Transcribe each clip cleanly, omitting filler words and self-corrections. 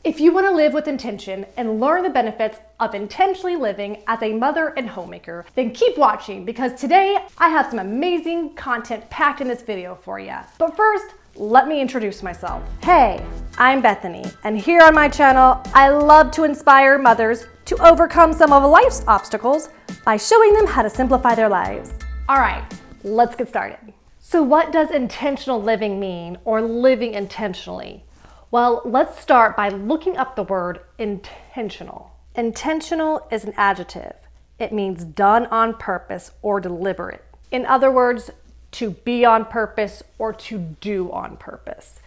If you want to live with intention and learn the benefits of intentionally living as a mother and homemaker, then keep watching because today I have some amazing content packed in this video for you. But first, let me introduce myself. Hey, I'm Bethany, and here on my channel, I love to inspire mothers to overcome some of life's obstacles by showing them how to simplify their lives. All right, let's get started. So what does intentional living mean, or living intentionally? Well, let's start by looking up the word intentional. Intentional is an adjective. It means done on purpose or deliberate. In other words, to be on purpose or to do on purpose.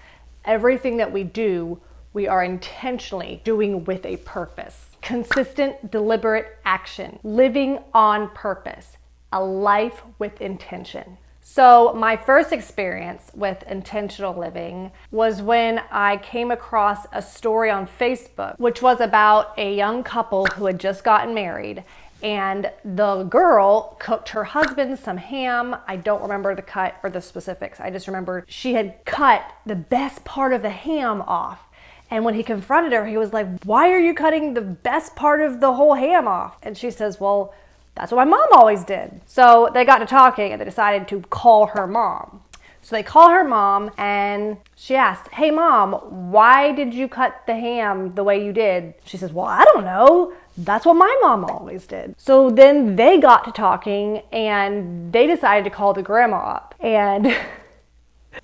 Everything that we do, we are intentionally doing with a purpose. Consistent, deliberate action. Living on purpose. A life with intention. So my first experience with intentional living was when I came across a story on Facebook, which was about a young couple who had just gotten married, and the girl cooked her husband some ham. I don't remember the cut or the specifics. I just remember she had cut the best part of the ham off. And when he confronted her, he was like, "Why are you cutting the best part of the whole ham off?" And she says, "Well, that's what my mom always did." So they got to talking and they decided to call her mom. So they call her mom and she asked, "Hey mom, why did you cut the ham the way you did?" She says, "Well, I don't know. That's what my mom always did." So then they got to talking and they decided to call the grandma up. And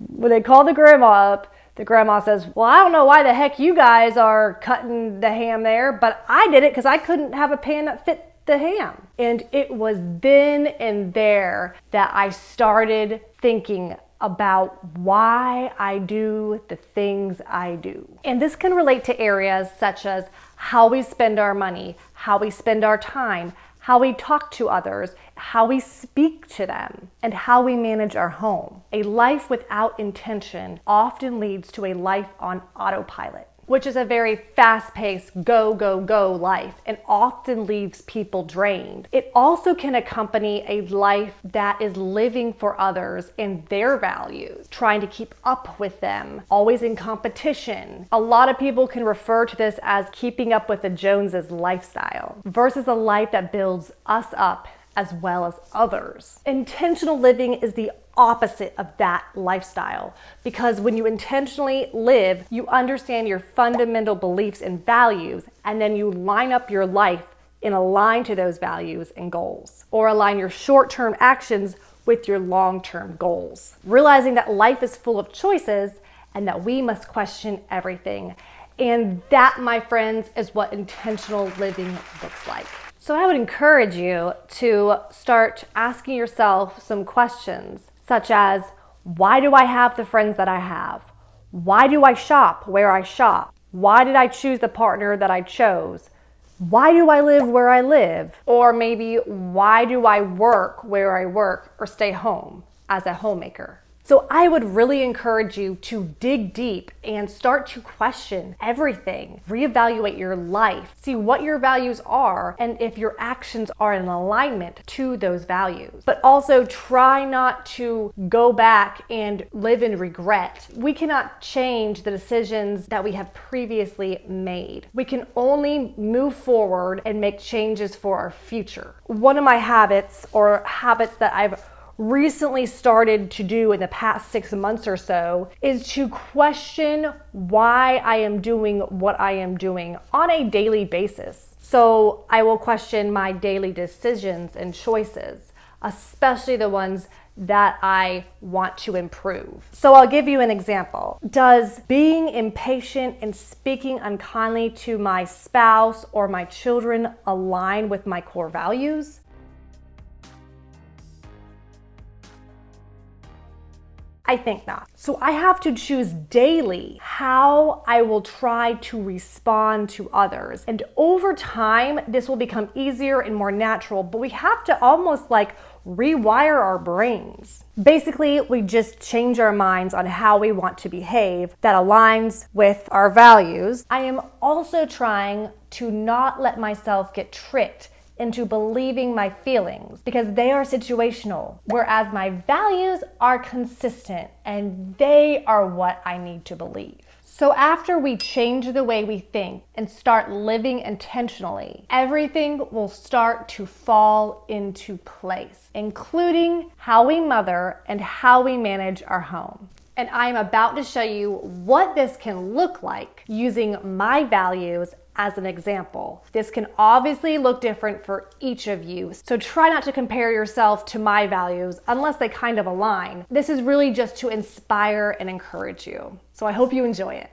when they called the grandma up, the grandma says, "Well, I don't know why the heck you guys are cutting the ham there, but I did it because I couldn't have a pan that fit the ham." And it was then and there that I started thinking about why I do the things I do. And this can relate to areas such as how we spend our money, how we spend our time, how we talk to others, how we speak to them, and how we manage our home. A life without intention often leads to a life on autopilot, which is a very fast-paced, go, go, go life and often leaves people drained. It also can accompany a life that is living for others and their values, trying to keep up with them, always in competition. A lot of people can refer to this as keeping up with the Joneses lifestyle versus a life that builds us up as well as others. Intentional living is the opposite of that lifestyle, because when you intentionally live, you understand your fundamental beliefs and values, and then you line up your life and align to those values and goals, or align your short-term actions with your long-term goals, realizing that life is full of choices and that we must question everything. And that, my friends, is what intentional living looks like. So I would encourage you to start asking yourself some questions, such as, why do I have the friends that I have? Why do I shop where I shop? Why did I choose the partner that I chose? Why do I live where I live? Or maybe, why do I work where I work or stay home as a homemaker? So I would really encourage you to dig deep and start to question everything. Reevaluate your life. See what your values are and if your actions are in alignment to those values. But also try not to go back and live in regret. We cannot change the decisions that we have previously made. We can only move forward and make changes for our future. One of my habits, or habits that I've recently started to do in the past 6 months or so, is to question why I am doing what I am doing on a daily basis. So I will question my daily decisions and choices, especially the ones that I want to improve. So I'll give you an example. Does being impatient and speaking unkindly to my spouse or my children align with my core values? I think not. So I have to choose daily how I will try to respond to others. And over time, this will become easier and more natural, but we have to almost like rewire our brains. Basically, we just change our minds on how we want to behave that aligns with our values. I am also trying to not let myself get tricked into believing my feelings because they are situational, whereas my values are consistent and they are what I need to believe. So after we change the way we think and start living intentionally, everything will start to fall into place, including how we mother and how we manage our home. And I'm about to show you what this can look like using my values as an example. This can obviously look different for each of you, so try not to compare yourself to my values unless they kind of align. This is really just to inspire and encourage you. So I hope you enjoy it.